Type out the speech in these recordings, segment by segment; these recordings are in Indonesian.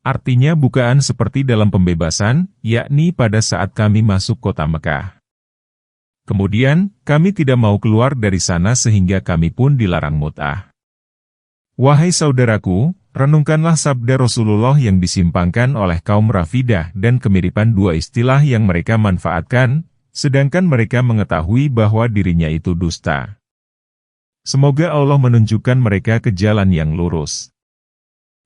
Artinya bukaan seperti dalam pembebasan, yakni pada saat kami masuk kota Mekah. Kemudian, kami tidak mau keluar dari sana sehingga kami pun dilarang mut'ah. Wahai saudaraku, renungkanlah sabda Rasulullah yang disimpangkan oleh kaum Rafidah dan kemiripan dua istilah yang mereka manfaatkan, sedangkan mereka mengetahui bahwa dirinya itu dusta. Semoga Allah menunjukkan mereka ke jalan yang lurus.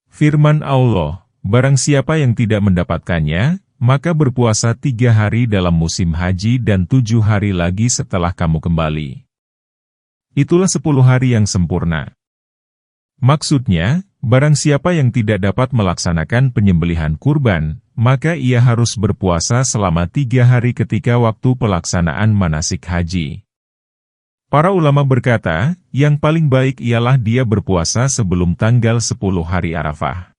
Firman Allah, barang siapa yang tidak mendapatkannya, maka berpuasa 3 hari dalam musim haji dan 7 hari lagi setelah kamu kembali. Itulah 10 hari yang sempurna. Maksudnya, barang siapa yang tidak dapat melaksanakan penyembelihan kurban, maka ia harus berpuasa selama 3 hari ketika waktu pelaksanaan manasik haji. Para ulama berkata, yang paling baik ialah dia berpuasa sebelum tanggal 10 hari Arafah.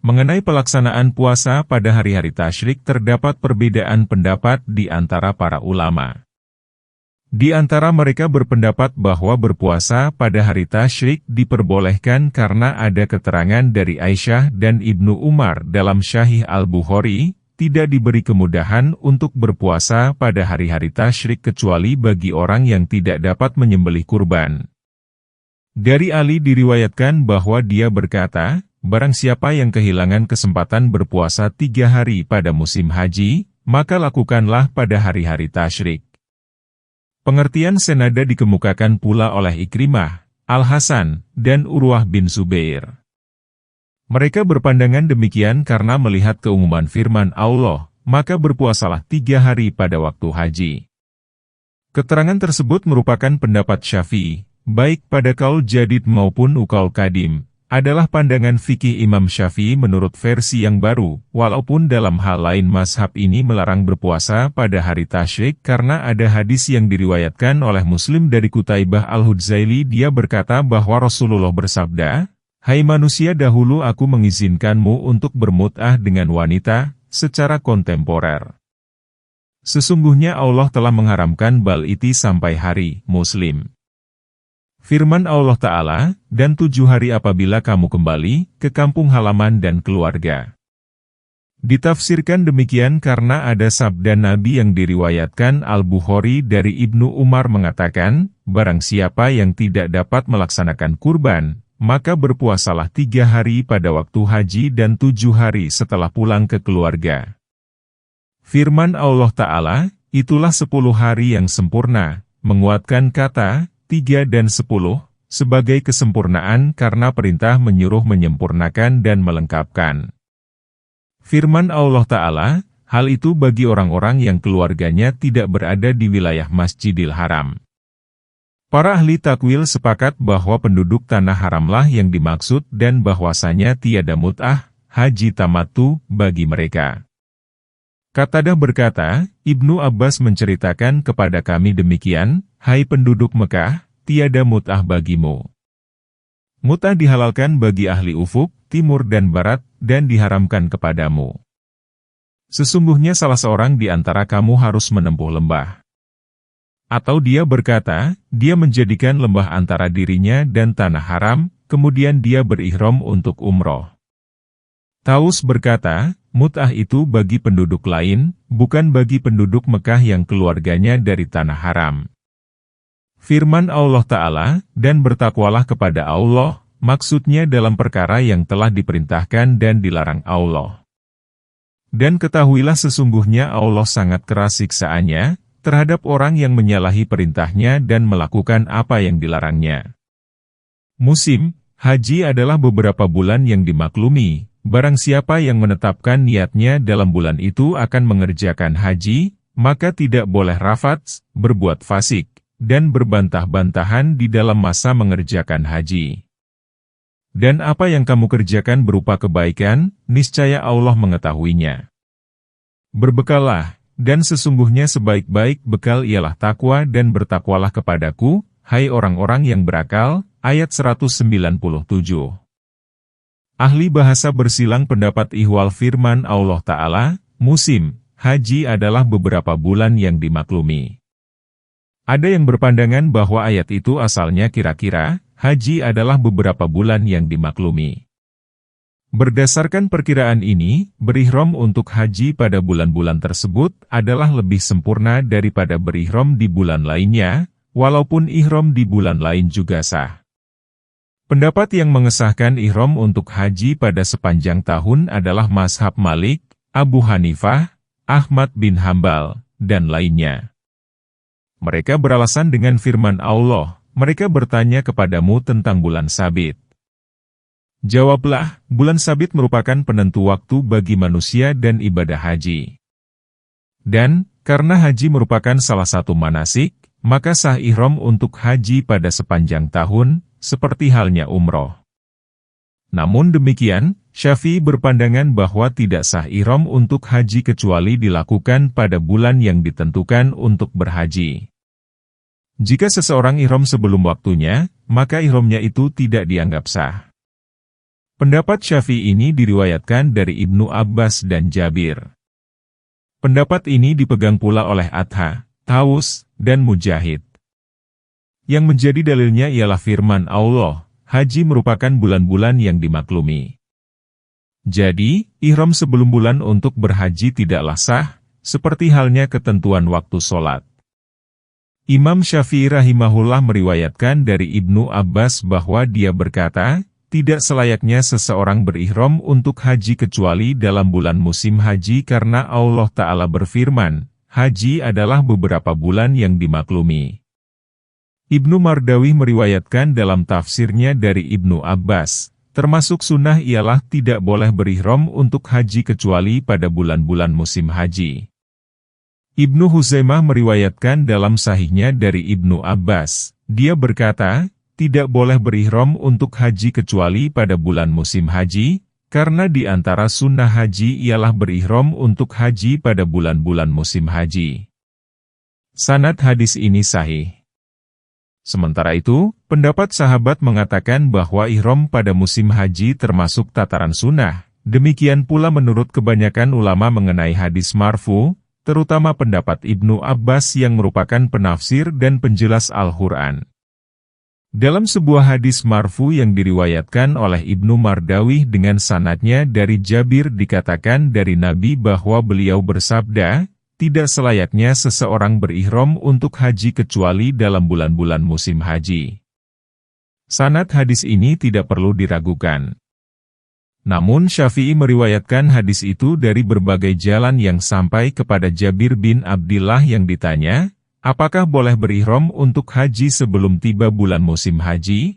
Mengenai pelaksanaan puasa pada hari-hari tasyrik terdapat perbedaan pendapat di antara para ulama. Di antara mereka berpendapat bahwa berpuasa pada hari tasyrik diperbolehkan karena ada keterangan dari Aisyah dan Ibnu Umar dalam Syahih Al-Bukhari, tidak diberi kemudahan untuk berpuasa pada hari-hari tasyrik kecuali bagi orang yang tidak dapat menyembelih kurban. Dari Ali diriwayatkan bahwa dia berkata, barang siapa yang kehilangan kesempatan berpuasa 3 hari pada musim haji, maka lakukanlah pada hari-hari tasyrik. Pengertian senada dikemukakan pula oleh Ikrimah, Al-Hasan, dan Urwah bin Zubair. Mereka berpandangan demikian karena melihat keumuman firman Allah, maka berpuasalah 3 hari pada waktu haji. Keterangan tersebut merupakan pendapat Syafi'i, baik pada kaul jadid maupun ukaul kadim, adalah pandangan fikih Imam Syafi'i menurut versi yang baru, walaupun dalam hal lain mazhab ini melarang berpuasa pada hari tasyrik karena ada hadis yang diriwayatkan oleh Muslim dari Qutaibah Al-Hudzaili. Dia berkata bahwa Rasulullah bersabda, "Hai manusia, dahulu aku mengizinkanmu untuk bermut'ah dengan wanita, secara kontemporer. Sesungguhnya Allah telah mengharamkan bal'iti sampai hari Muslim." Firman Allah Ta'ala, dan 7 hari apabila kamu kembali ke kampung halaman dan keluarga. Ditafsirkan demikian karena ada sabda Nabi yang diriwayatkan Al-Bukhari dari Ibnu Umar mengatakan, barang siapa yang tidak dapat melaksanakan kurban, maka berpuasalah 3 hari pada waktu haji dan 7 hari setelah pulang ke keluarga. Firman Allah Ta'ala, itulah 10 hari yang sempurna, menguatkan kata 3 dan 10, sebagai kesempurnaan karena perintah menyuruh menyempurnakan dan melengkapkan. Firman Allah Ta'ala, hal itu bagi orang-orang yang keluarganya tidak berada di wilayah Masjidil Haram. Para ahli takwil sepakat bahwa penduduk tanah haramlah yang dimaksud dan bahwasanya tiada mut'ah, haji tamattu, bagi mereka. Qatadah berkata, Ibnu Abbas menceritakan kepada kami demikian, hai penduduk Mekah, tiada mut'ah bagimu. Mut'ah dihalalkan bagi ahli ufuk, timur dan barat, dan diharamkan kepadamu. Sesungguhnya salah seorang di antara kamu harus menempuh lembah. Atau dia berkata, dia menjadikan lembah antara dirinya dan tanah haram, kemudian dia berihram untuk umroh. Taus berkata, mut'ah itu bagi penduduk lain, bukan bagi penduduk Mekah yang keluarganya dari tanah haram. Firman Allah Ta'ala, dan bertakwalah kepada Allah, maksudnya dalam perkara yang telah diperintahkan dan dilarang Allah. Dan ketahuilah sesungguhnya Allah sangat keras siksaannya terhadap orang yang menyalahi perintahnya dan melakukan apa yang dilarangnya. Musim haji adalah beberapa bulan yang dimaklumi. Barang siapa yang menetapkan niatnya dalam bulan itu akan mengerjakan haji, maka tidak boleh rafats, berbuat fasik, dan berbantah-bantahan di dalam masa mengerjakan haji. Dan apa yang kamu kerjakan berupa kebaikan, niscaya Allah mengetahuinya. Berbekallah, dan sesungguhnya sebaik-baik bekal ialah takwa dan bertakwalah kepadaku, hai orang-orang yang berakal, ayat 197. Ahli bahasa bersilang pendapat ihwal firman Allah Ta'ala, musim haji adalah beberapa bulan yang dimaklumi. Ada yang berpandangan bahwa ayat itu asalnya kira-kira, haji adalah beberapa bulan yang dimaklumi. Berdasarkan perkiraan ini, berihram untuk haji pada bulan-bulan tersebut adalah lebih sempurna daripada berihram di bulan lainnya, walaupun ihram di bulan lain juga sah. Pendapat yang mengesahkan ihram untuk haji pada sepanjang tahun adalah mazhab Malik, Abu Hanifah, Ahmad bin Hambal, dan lainnya. Mereka beralasan dengan firman Allah, mereka bertanya kepadamu tentang bulan sabit. Jawablah, bulan sabit merupakan penentu waktu bagi manusia dan ibadah haji. Dan, karena haji merupakan salah satu manasik, maka sah ihram untuk haji pada sepanjang tahun, seperti halnya umroh. Namun demikian, Syafi'i berpandangan bahwa tidak sah ihram untuk haji kecuali dilakukan pada bulan yang ditentukan untuk berhaji. Jika seseorang ihram sebelum waktunya, maka ihramnya itu tidak dianggap sah. Pendapat Syafi'i ini diriwayatkan dari Ibnu Abbas dan Jabir. Pendapat ini dipegang pula oleh Atha, Taus, dan Mujahid. Yang menjadi dalilnya ialah firman Allah, haji merupakan bulan-bulan yang dimaklumi. Jadi, ihram sebelum bulan untuk berhaji tidaklah sah, seperti halnya ketentuan waktu sholat. Imam Syafi'i rahimahullah meriwayatkan dari Ibnu Abbas bahwa dia berkata, tidak selayaknya seseorang berihram untuk haji kecuali dalam bulan musim haji karena Allah Ta'ala berfirman, haji adalah beberapa bulan yang dimaklumi. Ibnu Mardawi meriwayatkan dalam tafsirnya dari Ibnu Abbas, termasuk sunnah ialah tidak boleh berihram untuk haji kecuali pada bulan-bulan musim haji. Ibnu Huzaimah meriwayatkan dalam sahihnya dari Ibnu Abbas, dia berkata, tidak boleh berihram untuk haji kecuali pada bulan musim haji, karena di antara sunnah haji ialah berihram untuk haji pada bulan-bulan musim haji. Sanad hadis ini sahih. Sementara itu, pendapat sahabat mengatakan bahwa ihram pada musim haji termasuk tataran sunnah, demikian pula menurut kebanyakan ulama mengenai hadis marfu, terutama pendapat Ibnu Abbas yang merupakan penafsir dan penjelas Al-Quran. Dalam sebuah hadis marfu yang diriwayatkan oleh Ibnu Mardawi dengan sanadnya dari Jabir dikatakan dari Nabi bahwa beliau bersabda, tidak selayaknya seseorang berihram untuk haji kecuali dalam bulan-bulan musim haji. Sanad hadis ini tidak perlu diragukan. Namun Syafi'i meriwayatkan hadis itu dari berbagai jalan yang sampai kepada Jabir bin Abdillah yang ditanya, apakah boleh berihram untuk haji sebelum tiba bulan musim haji?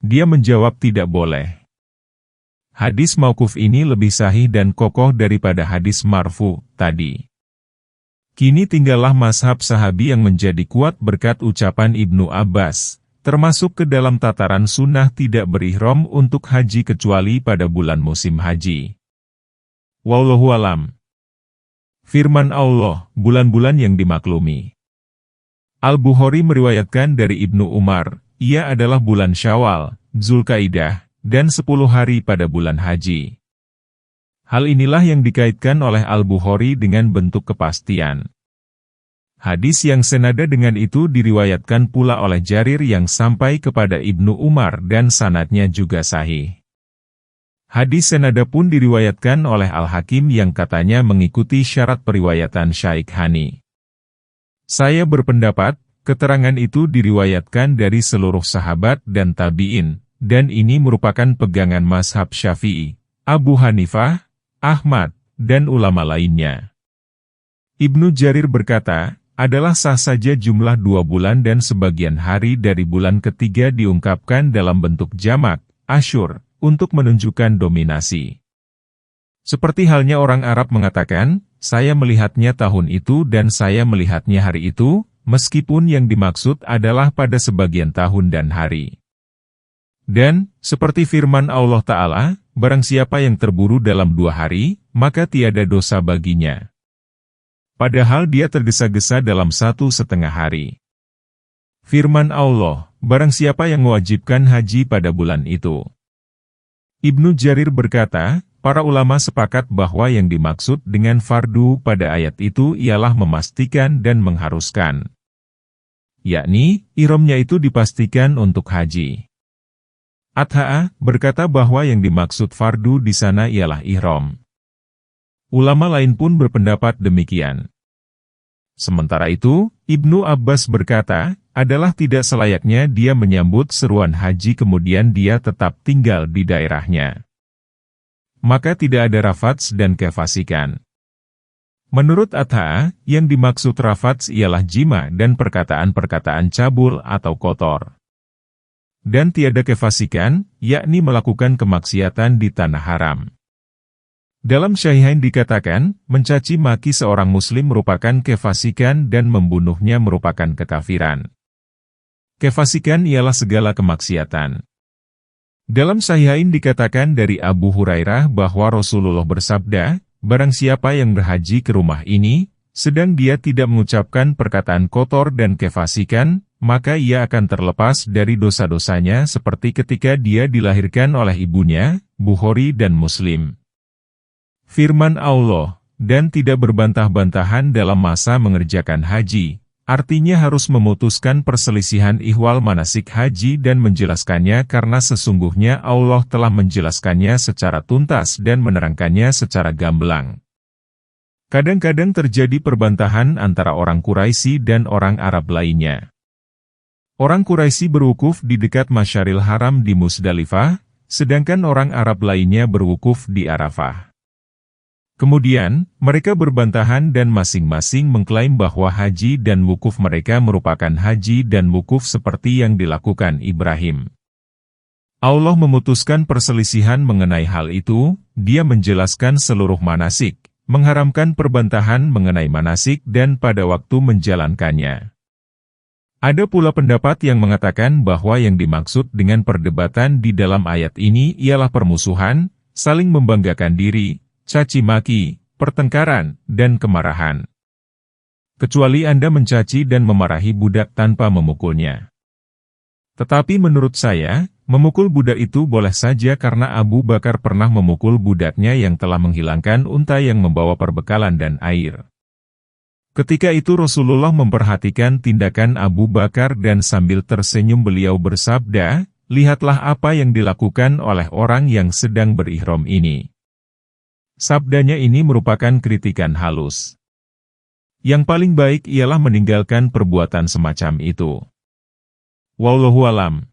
Dia menjawab tidak boleh. Hadis mauquf ini lebih sahih dan kokoh daripada hadis marfu tadi. Kini tinggallah mazhab sahabi yang menjadi kuat berkat ucapan Ibnu Abbas, termasuk ke dalam tataran sunnah tidak berihram untuk haji kecuali pada bulan musim haji. Wallahu alam. Firman Allah, bulan-bulan yang dimaklumi. Al-Bukhari meriwayatkan dari Ibnu Umar, ia adalah bulan Syawal, Zulkaidah, dan 10 hari pada bulan haji. Hal inilah yang dikaitkan oleh Al-Bukhari dengan bentuk kepastian. Hadis yang senada dengan itu diriwayatkan pula oleh Jarir yang sampai kepada Ibnu Umar dan sanadnya juga sahih. Hadis senada pun diriwayatkan oleh Al-Hakim yang katanya mengikuti syarat periwayatan Syaikh Hani. Saya berpendapat, keterangan itu diriwayatkan dari seluruh sahabat dan tabi'in, dan ini merupakan pegangan mazhab Syafi'i, Abu Hanifah, Ahmad, dan ulama lainnya. Ibnu Jarir berkata, adalah sah saja jumlah 2 bulan dan sebagian hari dari bulan ketiga diungkapkan dalam bentuk jamak, asyur, untuk menunjukkan dominasi. Seperti halnya orang Arab mengatakan, saya melihatnya tahun itu dan saya melihatnya hari itu, meskipun yang dimaksud adalah pada sebagian tahun dan hari. Dan, seperti firman Allah Ta'ala, barang siapa yang terburu dalam 2 hari, maka tiada dosa baginya. Padahal dia tergesa-gesa dalam 1,5 hari. Firman Allah, barang siapa yang mewajibkan haji pada bulan itu. Ibnu Jarir berkata, para ulama sepakat bahwa yang dimaksud dengan fardu pada ayat itu ialah memastikan dan mengharuskan. Yakni, ihramnya itu dipastikan untuk haji. Atha'a berkata bahwa yang dimaksud fardu di sana ialah ihram. Ulama lain pun berpendapat demikian. Sementara itu, Ibnu Abbas berkata, adalah tidak selayaknya dia menyambut seruan haji kemudian dia tetap tinggal di daerahnya. Maka tidak ada rafats dan kefasikan. Menurut Atha'a, yang dimaksud rafats ialah jima dan perkataan-perkataan cabul atau kotor. Dan tiada kefasikan, yakni melakukan kemaksiatan di tanah haram. Dalam Syahihain dikatakan, mencaci maki seorang muslim merupakan kefasikan dan membunuhnya merupakan kekafiran. Kefasikan ialah segala kemaksiatan. Dalam Sahihain dikatakan dari Abu Hurairah bahwa Rasulullah bersabda, barang siapa yang berhaji ke rumah ini, sedang dia tidak mengucapkan perkataan kotor dan kefasikan, maka ia akan terlepas dari dosa-dosanya seperti ketika dia dilahirkan oleh ibunya, Bukhari dan Muslim. Firman Allah, dan tidak berbantah-bantahan dalam masa mengerjakan haji, artinya harus memutuskan perselisihan ihwal manasik haji dan menjelaskannya karena sesungguhnya Allah telah menjelaskannya secara tuntas dan menerangkannya secara gamblang. Kadang-kadang terjadi perbantahan antara orang Quraisy dan orang Arab lainnya. Orang Quraisy berwukuf di dekat Masyaril Haram di Musdalifah, sedangkan orang Arab lainnya berwukuf di Arafah. Kemudian, mereka berbantahan dan masing-masing mengklaim bahwa haji dan wukuf mereka merupakan haji dan wukuf seperti yang dilakukan Ibrahim. Allah memutuskan perselisihan mengenai hal itu, Dia menjelaskan seluruh manasik, mengharamkan perbantahan mengenai manasik dan pada waktu menjalankannya. Ada pula pendapat yang mengatakan bahwa yang dimaksud dengan perdebatan di dalam ayat ini ialah permusuhan, saling membanggakan diri, caci maki, pertengkaran, dan kemarahan. Kecuali Anda mencaci dan memarahi budak tanpa memukulnya. Tetapi menurut saya, memukul budak itu boleh saja karena Abu Bakar pernah memukul budaknya yang telah menghilangkan unta yang membawa perbekalan dan air. Ketika itu Rasulullah memperhatikan tindakan Abu Bakar dan sambil tersenyum beliau bersabda, lihatlah apa yang dilakukan oleh orang yang sedang berihram ini. Sabdanya ini merupakan kritikan halus. Yang paling baik ialah meninggalkan perbuatan semacam itu. Wallahu alam.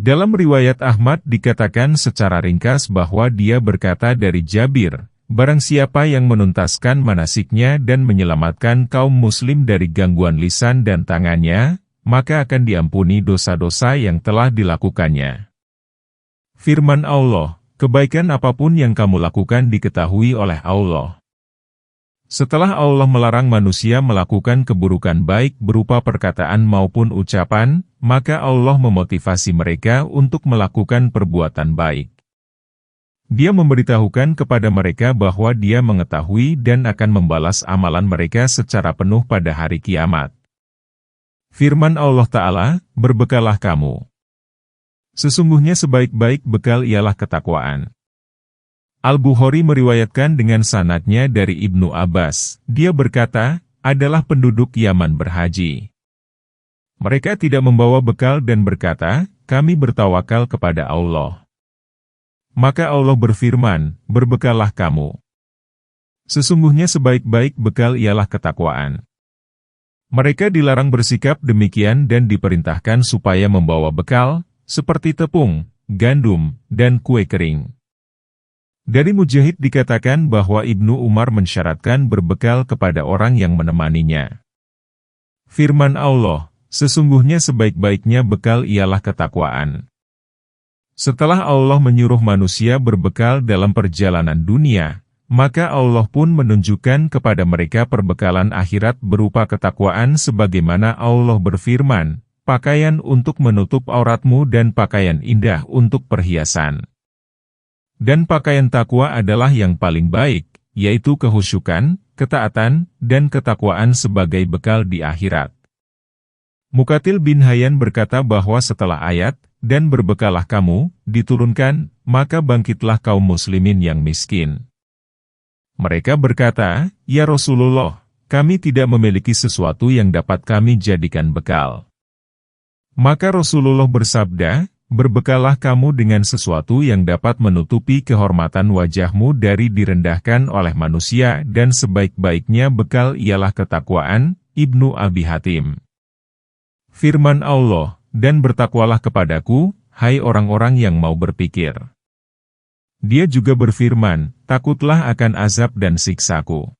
Dalam riwayat Ahmad dikatakan secara ringkas bahwa dia berkata dari Jabir, barang siapa yang menuntaskan manasiknya dan menyelamatkan kaum muslim dari gangguan lisan dan tangannya, maka akan diampuni dosa-dosa yang telah dilakukannya. Firman Allah, kebaikan apapun yang kamu lakukan diketahui oleh Allah. Setelah Allah melarang manusia melakukan keburukan baik berupa perkataan maupun ucapan, maka Allah memotivasi mereka untuk melakukan perbuatan baik. Dia memberitahukan kepada mereka bahwa Dia mengetahui dan akan membalas amalan mereka secara penuh pada hari kiamat. Firman Allah Ta'ala, berbekalah kamu. Sesungguhnya sebaik-baik bekal ialah ketakwaan. Al-Bukhari meriwayatkan dengan sanadnya dari Ibnu Abbas, dia berkata, adalah penduduk Yaman berhaji. Mereka tidak membawa bekal dan berkata, kami bertawakal kepada Allah. Maka Allah berfirman, berbekalah kamu. Sesungguhnya sebaik-baik bekal ialah ketakwaan. Mereka dilarang bersikap demikian dan diperintahkan supaya membawa bekal, seperti tepung, gandum, dan kue kering. Dari Mujahid dikatakan bahwa Ibnu Umar mensyaratkan berbekal kepada orang yang menemaninya. Firman Allah, sesungguhnya sebaik-baiknya bekal ialah ketakwaan. Setelah Allah menyuruh manusia berbekal dalam perjalanan dunia, maka Allah pun menunjukkan kepada mereka perbekalan akhirat berupa ketakwaan sebagaimana Allah berfirman, pakaian untuk menutup auratmu dan pakaian indah untuk perhiasan. Dan pakaian takwa adalah yang paling baik, yaitu kehusyukan, ketaatan, dan ketakwaan sebagai bekal di akhirat. Muqatil bin Hayyan berkata bahwa setelah ayat, dan berbekalah kamu, diturunkan, maka bangkitlah kaum muslimin yang miskin. Mereka berkata, ya Rasulullah, kami tidak memiliki sesuatu yang dapat kami jadikan bekal. Maka Rasulullah bersabda, berbekallah kamu dengan sesuatu yang dapat menutupi kehormatan wajahmu dari direndahkan oleh manusia dan sebaik-baiknya bekal ialah ketakwaan. Ibnu Abi Hatim. Firman Allah, dan bertakwalah kepadaku, hai orang-orang yang mau berpikir. Dia juga berfirman, takutlah akan azab dan siksaku.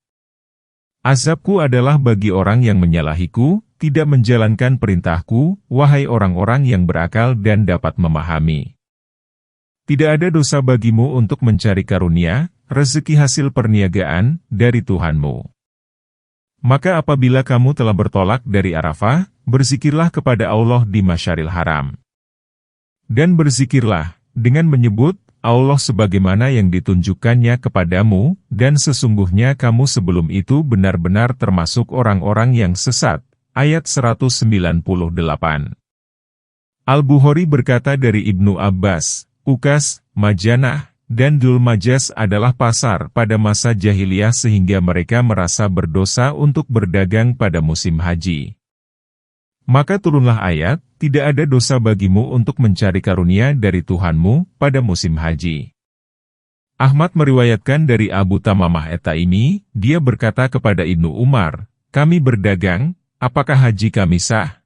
Azabku adalah bagi orang yang menyalahiku, tidak menjalankan perintahku, wahai orang-orang yang berakal dan dapat memahami. Tidak ada dosa bagimu untuk mencari karunia, rezeki hasil perniagaan, dari Tuhanmu. Maka apabila kamu telah bertolak dari Arafah, berzikirlah kepada Allah di Masyaril Haram. Dan berzikirlah, dengan menyebut Allah sebagaimana yang ditunjukkannya kepadamu, dan sesungguhnya kamu sebelum itu benar-benar termasuk orang-orang yang sesat. Ayat 198. Al-Bukhari berkata dari Ibnu Abbas, Ukas, Majanah, dan Dzul Majas adalah pasar pada masa jahiliyah sehingga mereka merasa berdosa untuk berdagang pada musim haji. Maka turunlah ayat, tidak ada dosa bagimu untuk mencari karunia dari Tuhanmu pada musim haji. Ahmad meriwayatkan dari Abu Tamamah At-Taimi, dia berkata kepada Ibnu Umar, kami berdagang, apakah haji kami sah?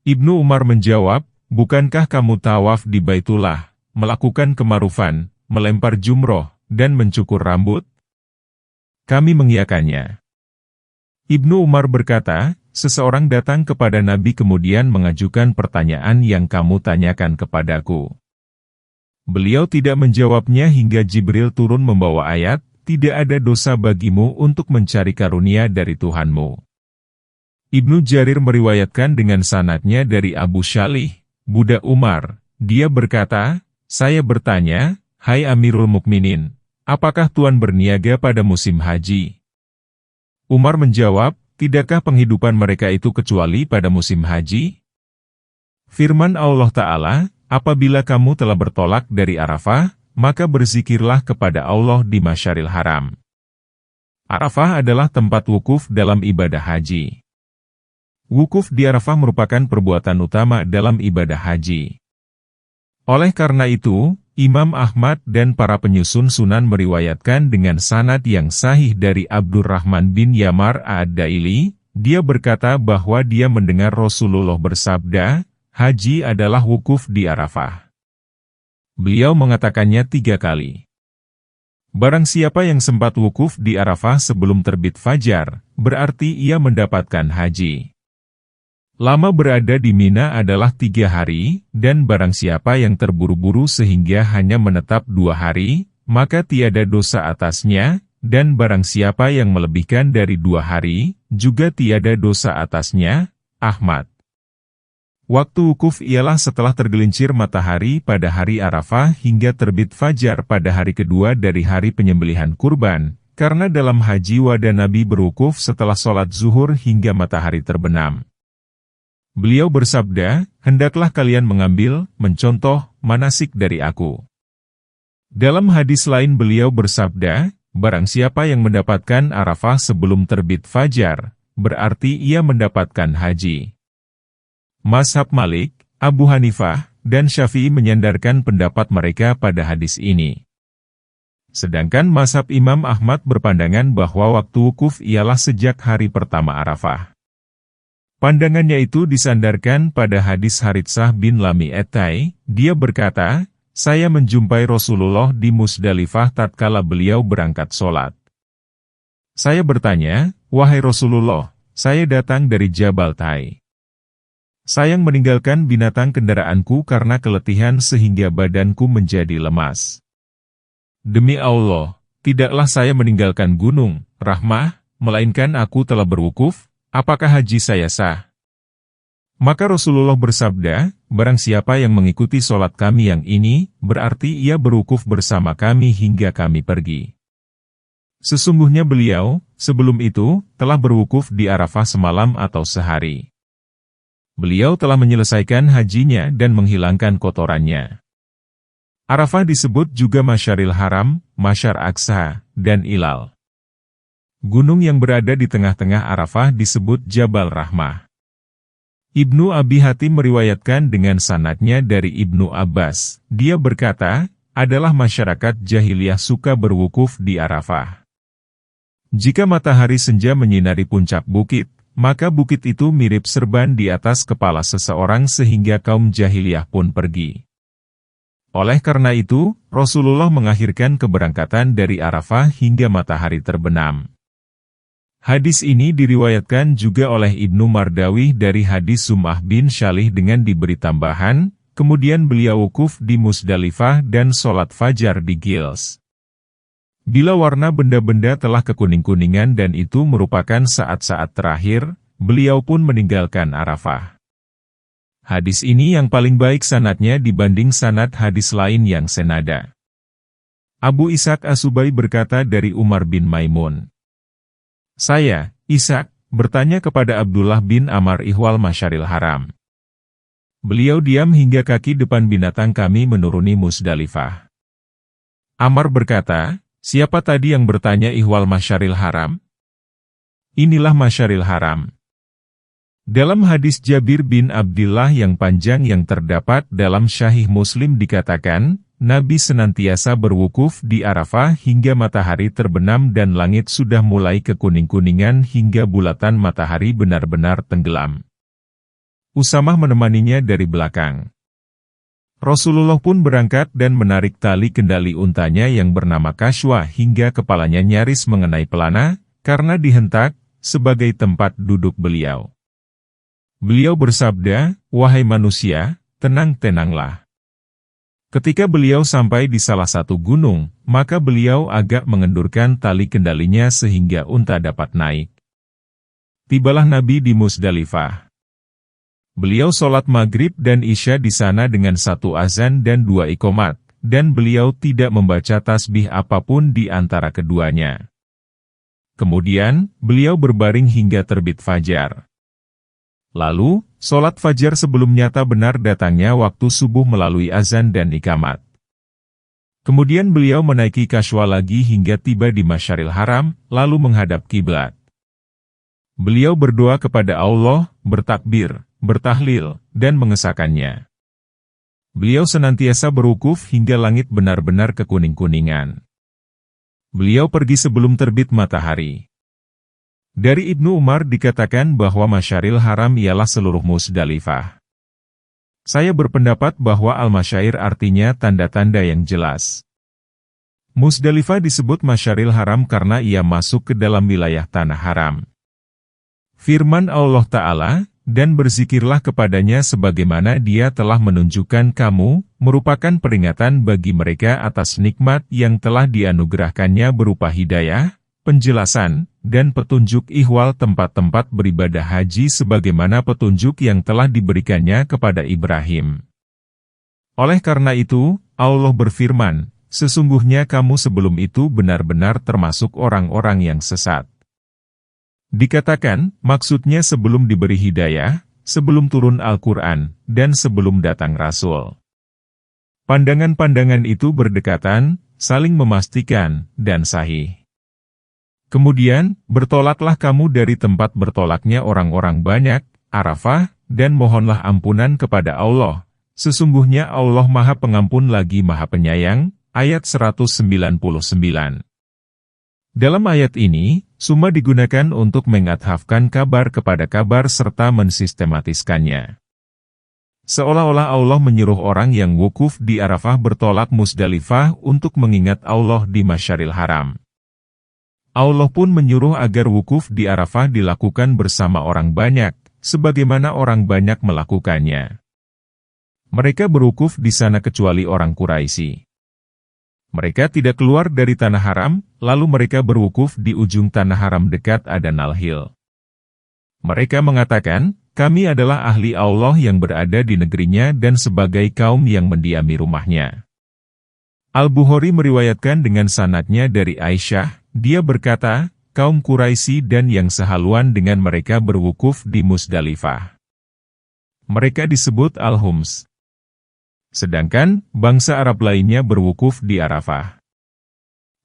Ibnu Umar menjawab, bukankah kamu tawaf di Baitullah, melakukan kema'rufan, melempar jumroh, dan mencukur rambut? Kami mengiyakannya. Ibnu Umar berkata, seseorang datang kepada Nabi kemudian mengajukan pertanyaan yang kamu tanyakan kepadaku. Beliau tidak menjawabnya hingga Jibril turun membawa ayat, tidak ada dosa bagimu untuk mencari karunia dari Tuhanmu. Ibnu Jarir meriwayatkan dengan sanadnya dari Abu Syalih, budak Umar, dia berkata, saya bertanya, hai Amirul Mukminin, apakah Tuan berniaga pada musim haji? Umar menjawab, tidakkah penghidupan mereka itu kecuali pada musim haji? Firman Allah Ta'ala, apabila kamu telah bertolak dari Arafah, maka berzikirlah kepada Allah di Masyaril Haram. Arafah adalah tempat wukuf dalam ibadah haji. Wukuf di Arafah merupakan perbuatan utama dalam ibadah haji. Oleh karena itu, Imam Ahmad dan para penyusun sunan meriwayatkan dengan sanad yang sahih dari Abdurrahman bin Yamar Ad-Daili, dia berkata bahwa dia mendengar Rasulullah bersabda, haji adalah wukuf di Arafah. Beliau mengatakannya 3 kali. Barang siapa yang sempat wukuf di Arafah sebelum terbit fajar, berarti ia mendapatkan haji. Lama berada di Mina adalah 3 hari, dan barang siapa yang terburu-buru sehingga hanya menetap 2 hari, maka tiada dosa atasnya, dan barang siapa yang melebihkan dari 2 hari, juga tiada dosa atasnya. Ahmad. Waktu wukuf ialah setelah tergelincir matahari pada hari Arafah hingga terbit fajar pada hari kedua dari hari penyembelihan kurban, karena dalam haji wada Nabi berwukuf setelah sholat zuhur hingga matahari terbenam. Beliau bersabda, hendaklah kalian mencontoh, manasik dari aku. Dalam hadis lain beliau bersabda, barang siapa yang mendapatkan Arafah sebelum terbit fajar, berarti ia mendapatkan haji. Mazhab Malik, Abu Hanifah, dan Syafi'i menyandarkan pendapat mereka pada hadis ini. Sedangkan mazhab Imam Ahmad berpandangan bahwa waktu wukuf ialah sejak hari pertama Arafah. Pandangannya itu disandarkan pada hadis Haritsah bin Lami Etai, dia berkata, saya menjumpai Rasulullah di Musdalifah tatkala beliau berangkat sholat. Saya bertanya, wahai Rasulullah, saya datang dari Jabal Tai. Sayang meninggalkan binatang kendaraanku karena keletihan sehingga badanku menjadi lemas. Demi Allah, tidaklah saya meninggalkan gunung, rahmah, melainkan aku telah berwukuf. Apakah haji saya sah? Maka Rasulullah bersabda, barang siapa yang mengikuti sholat kami yang ini, berarti ia berwukuf bersama kami hingga kami pergi. Sesungguhnya beliau, sebelum itu, telah berwukuf di Arafah semalam atau sehari. Beliau telah menyelesaikan hajinya dan menghilangkan kotorannya. Arafah disebut juga Masyaril Haram, Masyar Aqsa, dan Ilal. Gunung yang berada di tengah-tengah Arafah disebut Jabal Rahmah. Ibnu Abi Hatim meriwayatkan dengan sanadnya dari Ibnu Abbas. Dia berkata, adalah masyarakat jahiliyah suka berwukuf di Arafah. Jika matahari senja menyinari puncak bukit, maka bukit itu mirip serban di atas kepala seseorang sehingga kaum jahiliyah pun pergi. Oleh karena itu, Rasulullah mengakhirkan keberangkatan dari Arafah hingga matahari terbenam. Hadis ini diriwayatkan juga oleh Ibnu Mardawih dari hadis Sum'ah bin Syalih dengan diberi tambahan, kemudian beliau wukuf di Musdalifah dan sholat fajar di Gils. Bila warna benda-benda telah kekuning-kuningan dan itu merupakan saat-saat terakhir, beliau pun meninggalkan Arafah. Hadis ini yang paling baik sanadnya dibanding sanad hadis lain yang senada. Abu Ishaq As-Subai berkata dari Umar bin Maimun. Saya, Ishaq, bertanya kepada Abdullah bin Amr ihwal Masyaril Haram. Beliau diam hingga kaki depan binatang kami menuruni Musdalifah. Amr berkata, siapa tadi yang bertanya ihwal Masyaril Haram? Inilah Masyaril Haram. Dalam hadis Jabir bin Abdillah yang panjang yang terdapat dalam Syahih Muslim dikatakan, Nabi senantiasa berwukuf di Arafah hingga matahari terbenam dan langit sudah mulai kekuning-kuningan hingga bulatan matahari benar-benar tenggelam. Usamah menemaninya dari belakang. Rasulullah pun berangkat dan menarik tali kendali untanya yang bernama Kashwa hingga kepalanya nyaris mengenai pelana, karena dihentak, sebagai tempat duduk beliau. Beliau bersabda, wahai manusia, tenang-tenanglah. Ketika beliau sampai di salah satu gunung, maka beliau agak mengendurkan tali kendalinya sehingga unta dapat naik. Tibalah Nabi di Musdalifah. Beliau sholat maghrib dan isya di sana dengan satu azan dan dua iqomat, dan beliau tidak membaca tasbih apapun di antara keduanya. Kemudian, beliau berbaring hingga terbit fajar. Lalu, sholat fajar sebelum nyata benar datangnya waktu subuh melalui azan dan iqamat. Kemudian beliau menaiki Kashwa lagi hingga tiba di Masyaril Haram, lalu menghadap kiblat. Beliau berdoa kepada Allah, bertakbir, bertahlil, dan mengesahkannya. Beliau senantiasa berwukuf hingga langit benar-benar kekuning-kuningan. Beliau pergi sebelum terbit matahari. Dari Ibnu Umar dikatakan bahwa Masyaril Haram ialah seluruh Musdalifah. Saya berpendapat bahwa Al-Masyair artinya tanda-tanda yang jelas. Musdalifah disebut Masyaril Haram karena ia masuk ke dalam wilayah tanah haram. Firman Allah Ta'ala, dan berzikirlah kepadanya sebagaimana dia telah menunjukkan kamu, merupakan peringatan bagi mereka atas nikmat yang telah dianugerahkannya berupa hidayah, penjelasan, dan petunjuk ihwal tempat-tempat beribadah haji sebagaimana petunjuk yang telah diberikannya kepada Ibrahim. Oleh karena itu, Allah berfirman, sesungguhnya kamu sebelum itu benar-benar termasuk orang-orang yang sesat. Dikatakan, maksudnya sebelum diberi hidayah, sebelum turun Al-Quran, dan sebelum datang Rasul. Pandangan-pandangan itu berdekatan, saling memastikan, dan sahih. Kemudian, bertolaklah kamu dari tempat bertolaknya orang-orang banyak, Arafah, dan mohonlah ampunan kepada Allah. Sesungguhnya Allah Maha Pengampun lagi Maha Penyayang, ayat 199. Dalam ayat ini, summa digunakan untuk mengathafkan kabar kepada kabar serta mensistematiskannya. Seolah-olah Allah menyuruh orang yang wukuf di Arafah bertolak Musdalifah untuk mengingat Allah di Masyaril Haram. Allah pun menyuruh agar wukuf di Arafah dilakukan bersama orang banyak, sebagaimana orang banyak melakukannya. Mereka berwukuf di sana kecuali orang Quraisy. Mereka tidak keluar dari tanah haram, lalu mereka berwukuf di ujung tanah haram dekat Adnal Hill. Mereka mengatakan, kami adalah ahli Allah yang berada di negerinya dan sebagai kaum yang mendiami rumahnya. Al-Bukhari meriwayatkan dengan sanadnya dari Aisyah. Dia berkata, kaum Quraisy dan yang sehaluan dengan mereka berwukuf di Musdalifah. Mereka disebut Al-Hums. Sedangkan, bangsa Arab lainnya berwukuf di Arafah.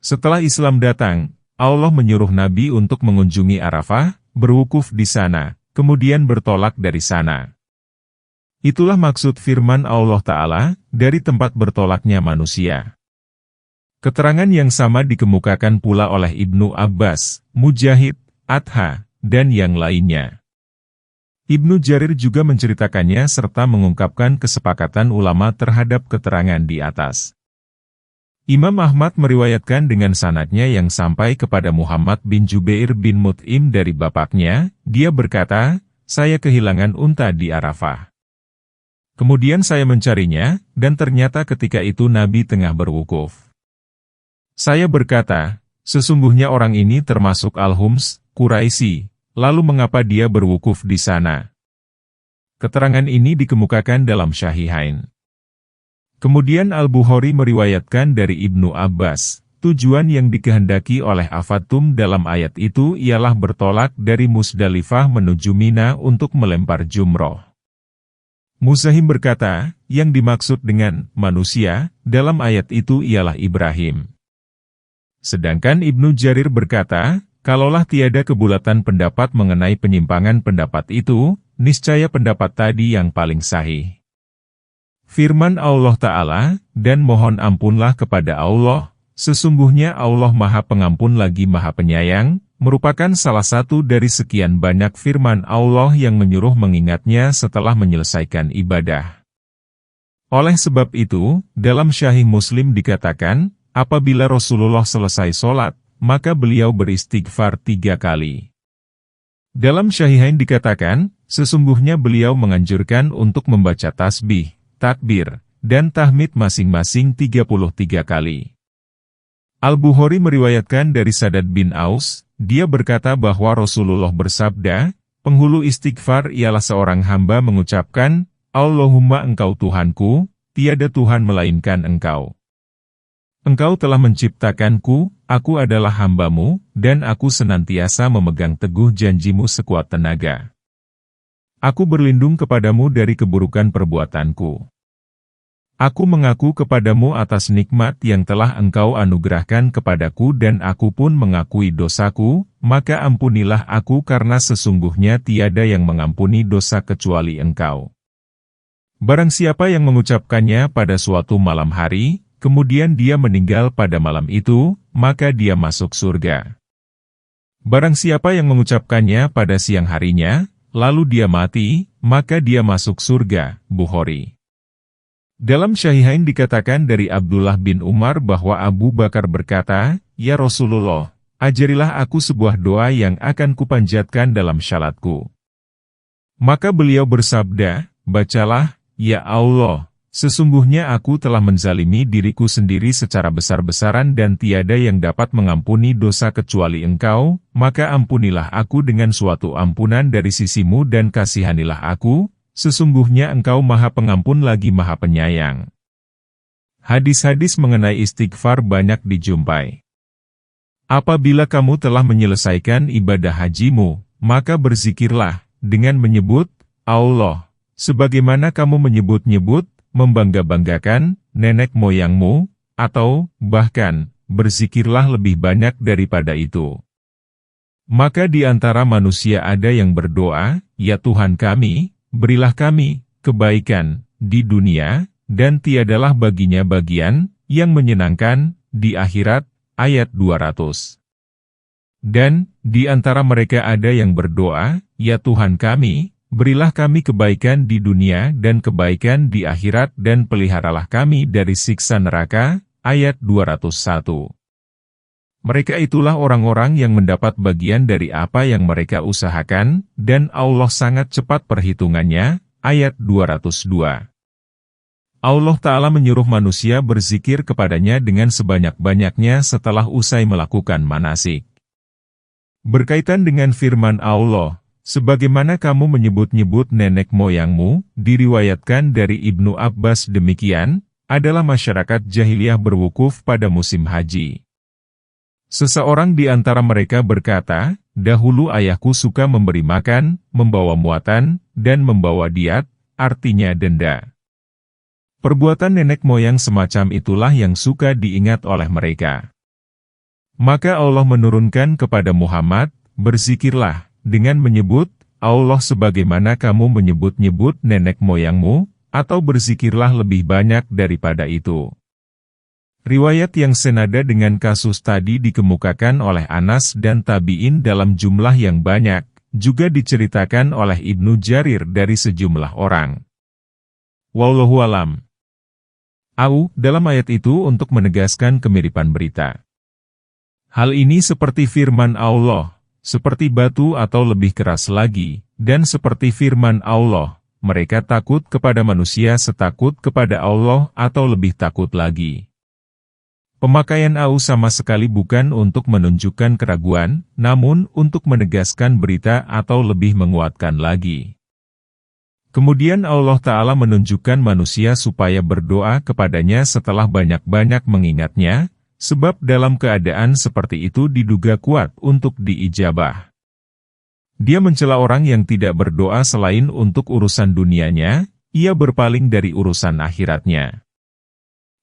Setelah Islam datang, Allah menyuruh Nabi untuk mengunjungi Arafah, berwukuf di sana, kemudian bertolak dari sana. Itulah maksud firman Allah Ta'ala, dari tempat bertolaknya manusia. Keterangan yang sama dikemukakan pula oleh Ibnu Abbas, Mujahid, Atha, dan yang lainnya. Ibnu Jarir juga menceritakannya serta mengungkapkan kesepakatan ulama terhadap keterangan di atas. Imam Ahmad meriwayatkan dengan sanadnya yang sampai kepada Muhammad bin Jubair bin Mut'im dari bapaknya, dia berkata, saya kehilangan unta di Arafah. Kemudian saya mencarinya, dan ternyata ketika itu Nabi tengah berwukuf. Saya berkata, sesungguhnya orang ini termasuk Al-Hums, Quraisy, lalu mengapa dia berwukuf di sana? Keterangan ini dikemukakan dalam Syahihain. Kemudian Al-Bukhari meriwayatkan dari Ibnu Abbas, tujuan yang dikehendaki oleh Afatum dalam ayat itu ialah bertolak dari Musdalifah menuju Mina untuk melempar jumroh. Muzahim berkata, yang dimaksud dengan manusia dalam ayat itu ialah Ibrahim. Sedangkan Ibnu Jarir berkata, kalaulah tiada kebulatan pendapat mengenai penyimpangan pendapat itu, niscaya pendapat tadi yang paling sahih. Firman Allah Ta'ala, dan mohon ampunlah kepada Allah, sesungguhnya Allah Maha Pengampun lagi Maha Penyayang, merupakan salah satu dari sekian banyak firman Allah yang menyuruh mengingatnya setelah menyelesaikan ibadah. Oleh sebab itu, dalam Sahih Muslim dikatakan, apabila Rasulullah selesai sholat, maka beliau beristighfar 3 kali. Dalam Syahihain dikatakan, sesungguhnya beliau menganjurkan untuk membaca tasbih, takbir, dan tahmid masing-masing 33 kali. Al-Bukhari meriwayatkan dari Sadad bin Aus, dia berkata bahwa Rasulullah bersabda, penghulu istighfar ialah seorang hamba mengucapkan, Allahumma engkau Tuhanku, tiada Tuhan melainkan engkau. Engkau telah menciptakanku, aku adalah hambamu, dan aku senantiasa memegang teguh janjimu sekuat tenaga. Aku berlindung kepadamu dari keburukan perbuatanku. Aku mengaku kepadamu atas nikmat yang telah engkau anugerahkan kepadaku dan aku pun mengakui dosaku, maka ampunilah aku karena sesungguhnya tiada yang mengampuni dosa kecuali engkau. Barang siapa yang mengucapkannya pada suatu malam hari, kemudian dia meninggal pada malam itu, maka dia masuk surga. Barang siapa yang mengucapkannya pada siang harinya, lalu dia mati, maka dia masuk surga. Bukhari. Dalam Syahihain dikatakan dari Abdullah bin Umar bahwa Abu Bakar berkata, ya Rasulullah, ajarilah aku sebuah doa yang akan kupanjatkan dalam syalatku. Maka beliau bersabda, bacalah, ya Allah, sesungguhnya aku telah menzalimi diriku sendiri secara besar-besaran dan tiada yang dapat mengampuni dosa kecuali engkau, maka ampunilah aku dengan suatu ampunan dari sisimu dan kasihanilah aku, sesungguhnya engkau Maha Pengampun lagi Maha Penyayang. Hadis-hadis mengenai istighfar banyak dijumpai. Apabila kamu telah menyelesaikan ibadah hajimu, maka berzikirlah, dengan menyebut, Allah, sebagaimana kamu menyebut-nyebut, membangga-banggakan, nenek moyangmu, atau, bahkan, berzikirlah lebih banyak daripada itu. Maka di antara manusia ada yang berdoa, ya Tuhan kami, berilah kami kebaikan di dunia, dan tiadalah baginya bagian yang menyenangkan di akhirat. Ayat 200. Dan di antara mereka ada yang berdoa, ya Tuhan kami, berilah kami kebaikan di dunia dan kebaikan di akhirat dan peliharalah kami dari siksa neraka. Ayat 201. Mereka itulah orang-orang yang mendapat bagian dari apa yang mereka usahakan, dan Allah sangat cepat perhitungannya. Ayat 202. Allah Ta'ala menyuruh manusia berzikir kepadanya dengan sebanyak-banyaknya setelah usai melakukan manasik. Berkaitan dengan firman Allah, sebagaimana kamu menyebut-nyebut nenek moyangmu, diriwayatkan dari Ibnu Abbas demikian, adalah masyarakat jahiliyah berwukuf pada musim haji. Seseorang di antara mereka berkata, dahulu ayahku suka memberi makan, membawa muatan, dan membawa diat, artinya denda. Perbuatan nenek moyang semacam itulah yang suka diingat oleh mereka. Maka Allah menurunkan kepada Muhammad, berzikirlah, dengan menyebut, Allah sebagaimana kamu menyebut-nyebut nenek moyangmu, atau berzikirlah lebih banyak daripada itu. Riwayat yang senada dengan kasus tadi dikemukakan oleh Anas dan Tabi'in dalam jumlah yang banyak, juga diceritakan oleh Ibnu Jarir dari sejumlah orang. Wallahu alam. Dalam ayat itu untuk menegaskan kemiripan berita. Hal ini seperti firman Allah, seperti batu atau lebih keras lagi, dan seperti firman Allah, mereka takut kepada manusia setakut kepada Allah atau lebih takut lagi. Pemakaian sama sekali bukan untuk menunjukkan keraguan, namun untuk menegaskan berita atau lebih menguatkan lagi. Kemudian Allah Ta'ala menunjukkan manusia supaya berdoa kepadanya setelah banyak-banyak mengingatnya, sebab dalam keadaan seperti itu diduga kuat untuk diijabah. Dia mencela orang yang tidak berdoa selain untuk urusan dunianya, ia berpaling dari urusan akhiratnya.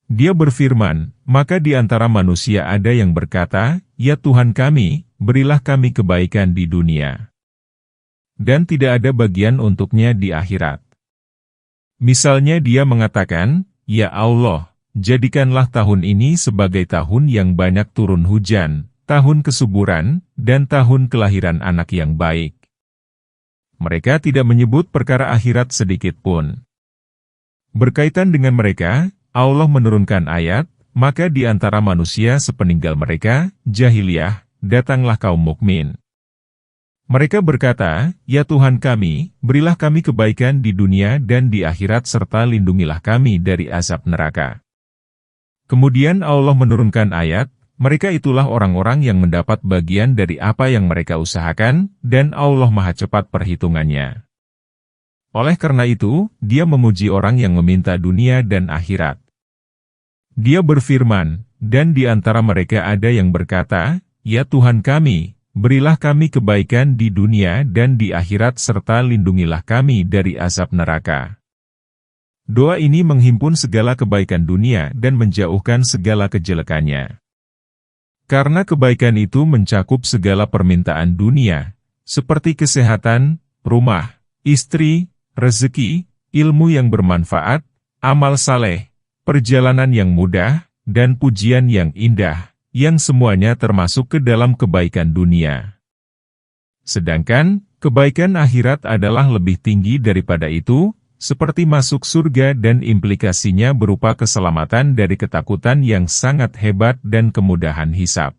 Dia berfirman, maka di antara manusia ada yang berkata, "Ya Tuhan kami, berilah kami kebaikan di dunia." Dan tidak ada bagian untuknya di akhirat. Misalnya dia mengatakan, "Ya Allah, jadikanlah tahun ini sebagai tahun yang banyak turun hujan, tahun kesuburan, dan tahun kelahiran anak yang baik." Mereka tidak menyebut perkara akhirat sedikit pun. Berkaitan dengan mereka, Allah menurunkan ayat, maka di antara manusia sepeninggal mereka, jahiliyah, datanglah kaum mukmin. Mereka berkata, "Ya Tuhan kami, berilah kami kebaikan di dunia dan di akhirat serta lindungilah kami dari azab neraka." Kemudian Allah menurunkan ayat, mereka itulah orang-orang yang mendapat bagian dari apa yang mereka usahakan, dan Allah Maha Cepat perhitungannya. Oleh karena itu, Dia memuji orang yang meminta dunia dan akhirat. Dia berfirman, dan di antara mereka ada yang berkata, "Ya Tuhan kami, berilah kami kebaikan di dunia dan di akhirat serta lindungilah kami dari azab neraka." Doa ini menghimpun segala kebaikan dunia dan menjauhkan segala kejelekannya. Karena kebaikan itu mencakup segala permintaan dunia, seperti kesehatan, rumah, istri, rezeki, ilmu yang bermanfaat, amal saleh, perjalanan yang mudah, dan pujian yang indah, yang semuanya termasuk ke dalam kebaikan dunia. Sedangkan, kebaikan akhirat adalah lebih tinggi daripada itu, seperti masuk surga dan implikasinya berupa keselamatan dari ketakutan yang sangat hebat dan kemudahan hisab.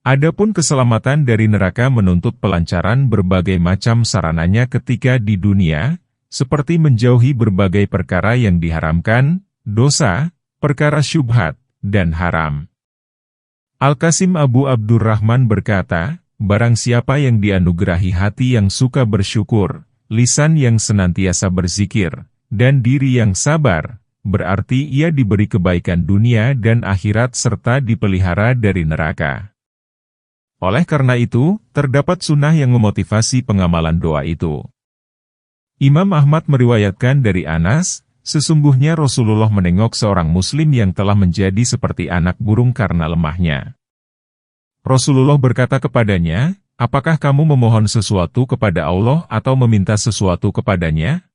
Adapun keselamatan dari neraka menuntut pelancaran berbagai macam sarananya ketika di dunia, seperti menjauhi berbagai perkara yang diharamkan, dosa, perkara syubhat, dan haram. Al-Qasim Abu Abdurrahman berkata, barang siapa yang dianugerahi hati yang suka bersyukur, lisan yang senantiasa berzikir, dan diri yang sabar, berarti ia diberi kebaikan dunia dan akhirat serta dipelihara dari neraka. Oleh karena itu, terdapat sunnah yang memotivasi pengamalan doa itu. Imam Ahmad meriwayatkan dari Anas, sesungguhnya Rasulullah menengok seorang muslim yang telah menjadi seperti anak burung karena lemahnya. Rasulullah berkata kepadanya, "Apakah kamu memohon sesuatu kepada Allah atau meminta sesuatu kepadanya?"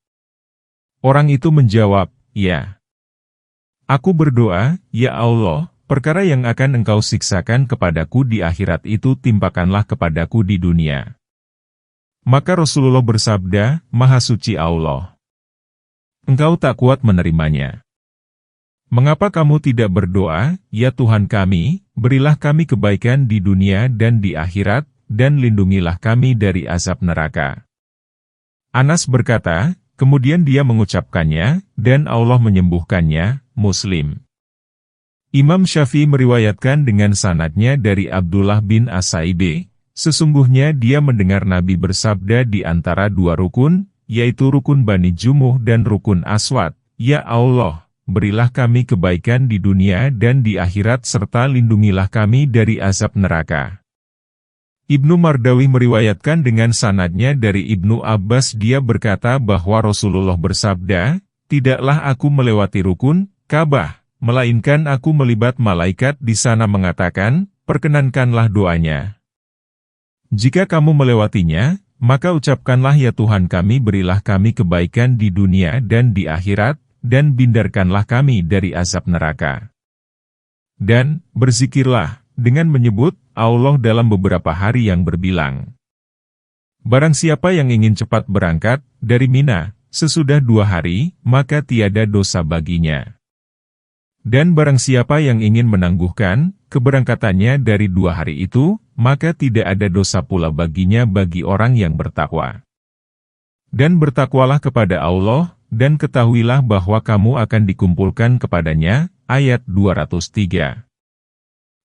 Orang itu menjawab, "Ya. Aku berdoa, ya Allah, perkara yang akan Engkau siksakan kepadaku di akhirat itu timpakanlah kepadaku di dunia." Maka Rasulullah bersabda, "Maha suci Allah. Engkau tak kuat menerimanya. Mengapa kamu tidak berdoa, ya Tuhan kami, berilah kami kebaikan di dunia dan di akhirat, dan lindungilah kami dari azab neraka." Anas berkata, kemudian dia mengucapkannya, dan Allah menyembuhkannya, Muslim. Imam Syafi'i meriwayatkan dengan sanadnya dari Abdullah bin As-Sa'ib, sesungguhnya dia mendengar Nabi bersabda di antara dua rukun, yaitu rukun Bani Jumuh dan rukun Aswad, "Ya Allah, berilah kami kebaikan di dunia dan di akhirat serta lindungilah kami dari azab neraka." Ibnu Mardawi meriwayatkan dengan sanadnya dari Ibnu Abbas, dia berkata bahwa Rasulullah bersabda, "Tidaklah aku melewati rukun Ka'bah, melainkan aku melibat malaikat di sana mengatakan, perkenankanlah doanya. Jika kamu melewatinya, maka ucapkanlah ya Tuhan kami berilah kami kebaikan di dunia dan di akhirat, dan bindarkanlah kami dari azab neraka. Dan, berzikirlah, dengan menyebut Allah dalam beberapa hari yang berbilang. Barang siapa yang ingin cepat berangkat dari Mina, sesudah 2 hari, maka tiada dosa baginya. Dan barang siapa yang ingin menangguhkan keberangkatannya dari 2 hari itu, maka tidak ada dosa pula baginya bagi orang yang bertakwa. Dan bertakwalah kepada Allah, dan ketahuilah bahwa kamu akan dikumpulkan kepadanya. Ayat 203.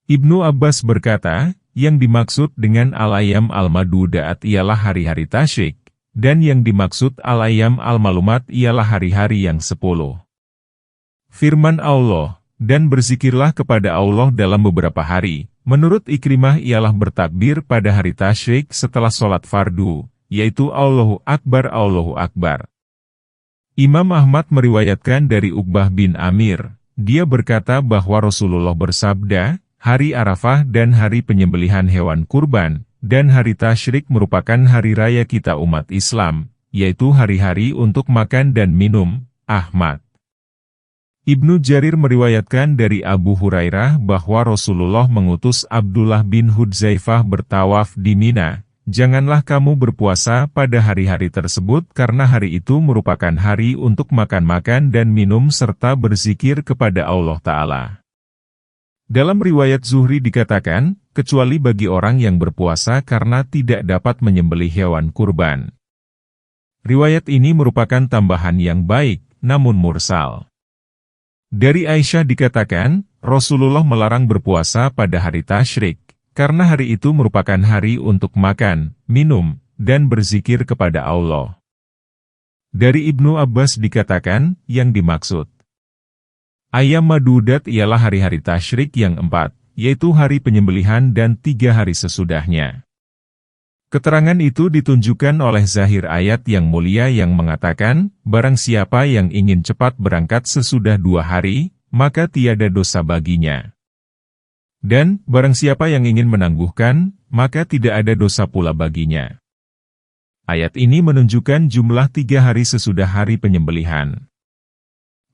Ibnu Abbas berkata, yang dimaksud dengan al-ayam al-madudaat ialah hari-hari tasyrik, dan yang dimaksud al-ayam al-malumat ialah hari-hari yang 10. Firman Allah, dan berzikirlah kepada Allah dalam beberapa hari, menurut Ikrimah ialah bertakbir pada hari tasyrik setelah sholat fardu, yaitu Allahu Akbar Allahu Akbar. Imam Ahmad meriwayatkan dari Uqbah bin Amir, dia berkata bahwa Rasulullah bersabda, hari Arafah dan hari penyembelihan hewan kurban, dan hari tasyrik merupakan hari raya kita umat Islam, yaitu hari-hari untuk makan dan minum. Ahmad. Ibnu Jarir meriwayatkan dari Abu Hurairah bahwa Rasulullah mengutus Abdullah bin Hudzaifah bertawaf di Mina. Janganlah kamu berpuasa pada hari-hari tersebut karena hari itu merupakan hari untuk makan-makan dan minum serta berzikir kepada Allah Ta'ala. Dalam riwayat Zuhri dikatakan, kecuali bagi orang yang berpuasa karena tidak dapat menyembelih hewan kurban. Riwayat ini merupakan tambahan yang baik, namun mursal. Dari Aisyah dikatakan, Rasulullah melarang berpuasa pada hari tasyrik, karena hari itu merupakan hari untuk makan, minum, dan berzikir kepada Allah. Dari Ibnu Abbas dikatakan, yang dimaksud ayam madudat ialah hari-hari tasyrik yang 4, yaitu hari penyembelihan dan 3 hari sesudahnya. Keterangan itu ditunjukkan oleh zahir ayat yang mulia yang mengatakan, barang siapa yang ingin cepat berangkat sesudah 2 hari, maka tiada dosa baginya. Dan, barang siapa yang ingin menangguhkan, maka tidak ada dosa pula baginya. Ayat ini menunjukkan jumlah 3 hari sesudah hari penyembelihan.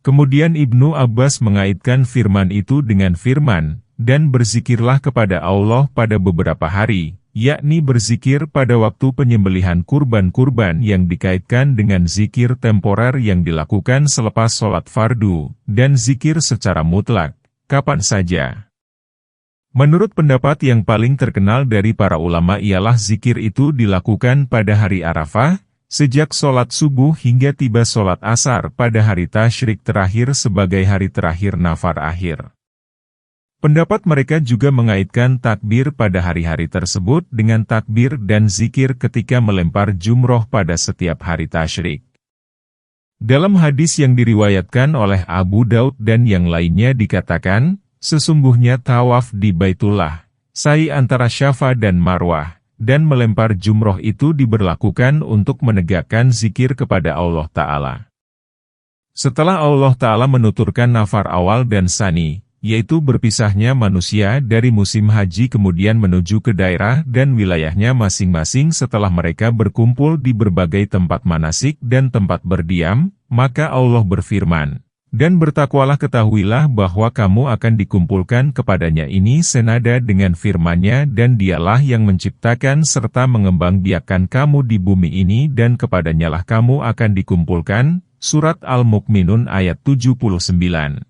Kemudian Ibnu Abbas mengaitkan firman itu dengan firman, dan berzikirlah kepada Allah pada beberapa hari, yakni berzikir pada waktu penyembelihan kurban-kurban yang dikaitkan dengan zikir temporer yang dilakukan selepas sholat fardu, dan zikir secara mutlak, kapan saja. Menurut pendapat yang paling terkenal dari para ulama ialah zikir itu dilakukan pada hari Arafah, sejak sholat subuh hingga tiba sholat asar pada hari tasyrik terakhir sebagai hari terakhir nafar akhir. Pendapat mereka juga mengaitkan takbir pada hari-hari tersebut dengan takbir dan zikir ketika melempar jumroh pada setiap hari tasyrik. Dalam hadis yang diriwayatkan oleh Abu Daud dan yang lainnya dikatakan, sesungguhnya tawaf di Baitullah, sa'i antara Syafa dan Marwah, dan melempar jumroh itu diberlakukan untuk menegakkan zikir kepada Allah Ta'ala. Setelah Allah Ta'ala menuturkan nafar awal dan sani, yaitu berpisahnya manusia dari musim haji kemudian menuju ke daerah dan wilayahnya masing-masing setelah mereka berkumpul di berbagai tempat manasik dan tempat berdiam, maka Allah berfirman, dan bertakwalah ketahuilah bahwa kamu akan dikumpulkan kepadanya ini senada dengan firman-Nya dan dialah yang menciptakan serta mengembangbiakkan kamu di bumi ini dan kepadanyalah kamu akan dikumpulkan. Surat Al-Mukminun ayat 79.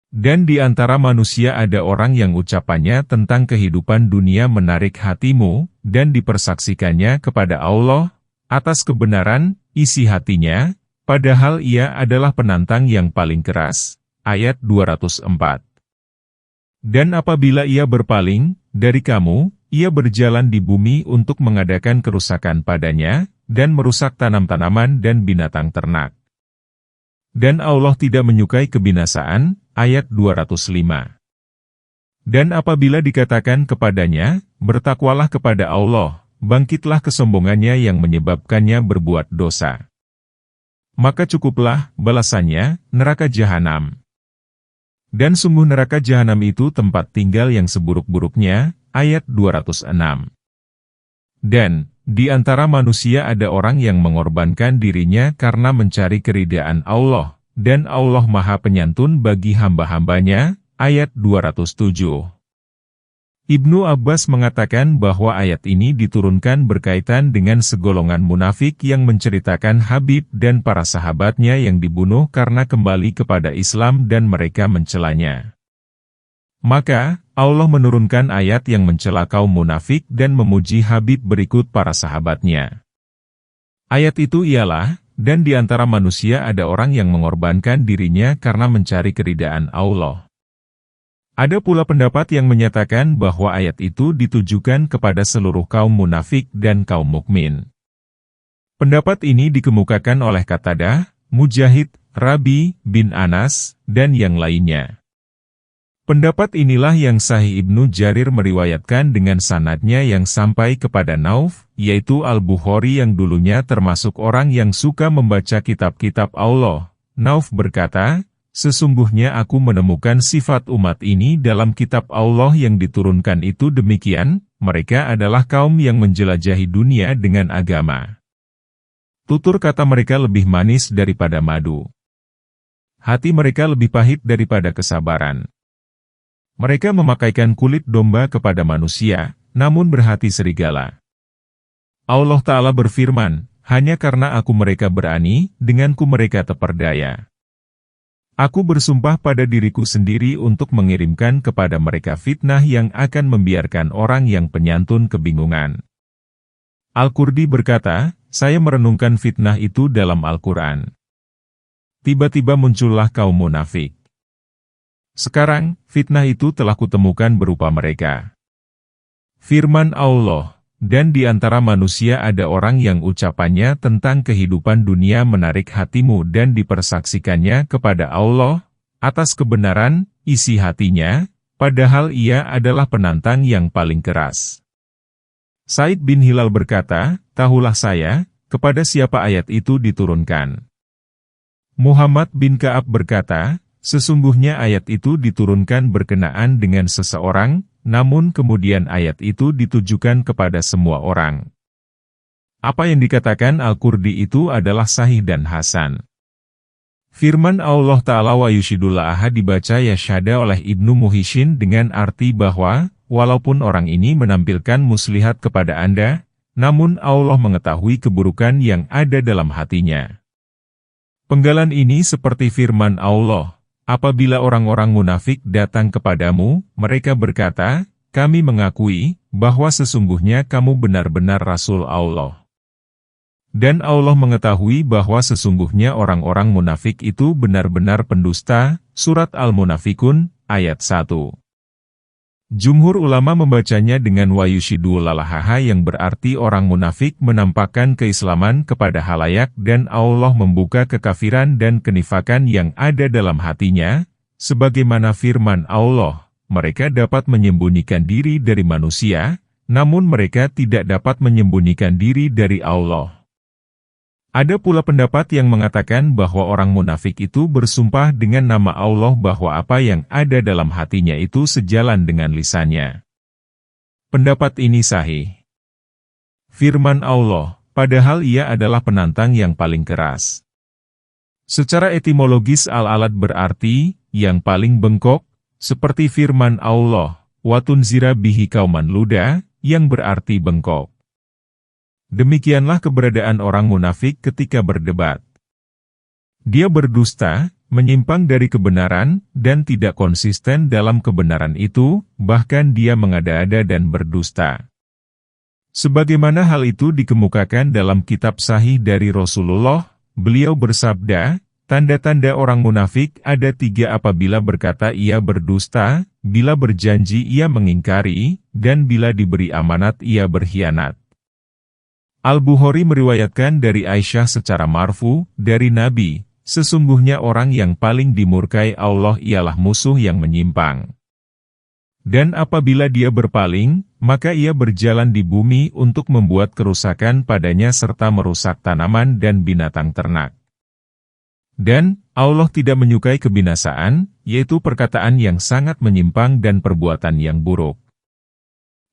Dan di antara manusia ada orang yang ucapannya tentang kehidupan dunia menarik hatimu, dan dipersaksikannya kepada Allah, atas kebenaran, isi hatinya, padahal ia adalah penantang yang paling keras. Ayat 204. Dan apabila ia berpaling dari kamu, ia berjalan di bumi untuk mengadakan kerusakan padanya, dan merusak tanam-tanaman dan binatang ternak. Dan Allah tidak menyukai kebinasaan. Ayat 205. Dan apabila dikatakan kepadanya, bertakwalah kepada Allah, bangkitlah kesombongannya yang menyebabkannya berbuat dosa. Maka cukuplah balasannya, neraka jahanam. Dan sungguh neraka jahanam itu tempat tinggal yang seburuk-buruknya. Ayat 206. Dan, di antara manusia ada orang yang mengorbankan dirinya karena mencari keridaan Allah, dan Allah Maha Penyantun bagi hamba-hambanya. Ayat 207. Ibnu Abbas mengatakan bahwa ayat ini diturunkan berkaitan dengan segolongan munafik yang menceritakan Habib dan para sahabatnya yang dibunuh karena kembali kepada Islam dan mereka mencelanya. Maka, Allah menurunkan ayat yang mencela kaum munafik dan memuji Habib berikut para sahabatnya. Ayat itu ialah, dan di antara manusia ada orang yang mengorbankan dirinya karena mencari keridaan Allah. Ada pula pendapat yang menyatakan bahwa ayat itu ditujukan kepada seluruh kaum munafik dan kaum mukmin. Pendapat ini dikemukakan oleh Qatadah, Mujahid, Rabi bin Anas, dan yang lainnya. Pendapat inilah yang Sahih Ibnu Jarir meriwayatkan dengan sanadnya yang sampai kepada Nauf, yaitu Al-Bukhari yang dulunya termasuk orang yang suka membaca kitab-kitab Allah. Nauf berkata, "Sesungguhnya aku menemukan sifat umat ini dalam kitab Allah yang diturunkan itu demikian, mereka adalah kaum yang menjelajahi dunia dengan agama. Tutur kata mereka lebih manis daripada madu. Hati mereka lebih pahit daripada kesabaran. Mereka memakaikan kulit domba kepada manusia, namun berhati serigala." Allah Ta'ala berfirman, "Hanya karena aku mereka berani, denganku mereka terperdaya. Aku bersumpah pada diriku sendiri untuk mengirimkan kepada mereka fitnah yang akan membiarkan orang yang penyantun kebingungan." Al-Qurdi berkata, "Saya merenungkan fitnah itu dalam Al-Quran. Tiba-tiba muncullah kaum munafik. Sekarang, fitnah itu telah kutemukan berupa mereka." Firman Allah, "Dan di antara manusia ada orang yang ucapannya tentang kehidupan dunia menarik hatimu dan dipersaksikannya kepada Allah, atas kebenaran, isi hatinya, padahal ia adalah penantang yang paling keras." Said bin Hilal berkata, "Tahulah saya, kepada siapa ayat itu diturunkan." Muhammad bin Ka'ab berkata, "Sesungguhnya ayat itu diturunkan berkenaan dengan seseorang, namun kemudian ayat itu ditujukan kepada semua orang." Apa yang dikatakan Al-Qurdi itu adalah sahih dan hasan. Firman Allah Ta'ala wa yushidullah dibaca yasyada oleh Ibnu Muhishin dengan arti bahwa, walaupun orang ini menampilkan muslihat kepada Anda, namun Allah mengetahui keburukan yang ada dalam hatinya. Penggalan ini seperti firman Allah, "Apabila orang-orang munafik datang kepadamu, mereka berkata, kami mengakui bahwa sesungguhnya kamu benar-benar Rasul Allah. Dan Allah mengetahui bahwa sesungguhnya orang-orang munafik itu benar-benar pendusta." Surat Al-Munafikun, ayat 1. Jumhur ulama membacanya dengan wayushidu lalahaha yang berarti orang munafik menampakkan keislaman kepada halayak dan Allah membuka kekafiran dan kenifakan yang ada dalam hatinya, sebagaimana firman Allah, "Mereka dapat menyembunyikan diri dari manusia, namun mereka tidak dapat menyembunyikan diri dari Allah." Ada pula pendapat yang mengatakan bahwa orang munafik itu bersumpah dengan nama Allah bahwa apa yang ada dalam hatinya itu sejalan dengan lisannya. Pendapat ini sahih. Firman Allah, padahal ia adalah penantang yang paling keras. Secara etimologis al-alat berarti, yang paling bengkok, seperti firman Allah, "Watunzira bihi kauman luda," yang berarti bengkok. Demikianlah keberadaan orang munafik ketika berdebat. Dia berdusta, menyimpang dari kebenaran, dan tidak konsisten dalam kebenaran itu, bahkan dia mengada-ada dan berdusta. Sebagaimana hal itu dikemukakan dalam kitab sahih dari Rasulullah, beliau bersabda, "Tanda-tanda orang munafik ada 3: apabila berkata ia berdusta, bila berjanji ia mengingkari, dan bila diberi amanat ia berkhianat." Al-Bukhari meriwayatkan dari Aisyah secara marfu, dari Nabi, "Sesungguhnya orang yang paling dimurkai Allah ialah musuh yang menyimpang. Dan apabila dia berpaling, maka ia berjalan di bumi untuk membuat kerusakan padanya serta merusak tanaman dan binatang ternak. Dan Allah tidak menyukai kebinasaan, yaitu perkataan yang sangat menyimpang dan perbuatan yang buruk."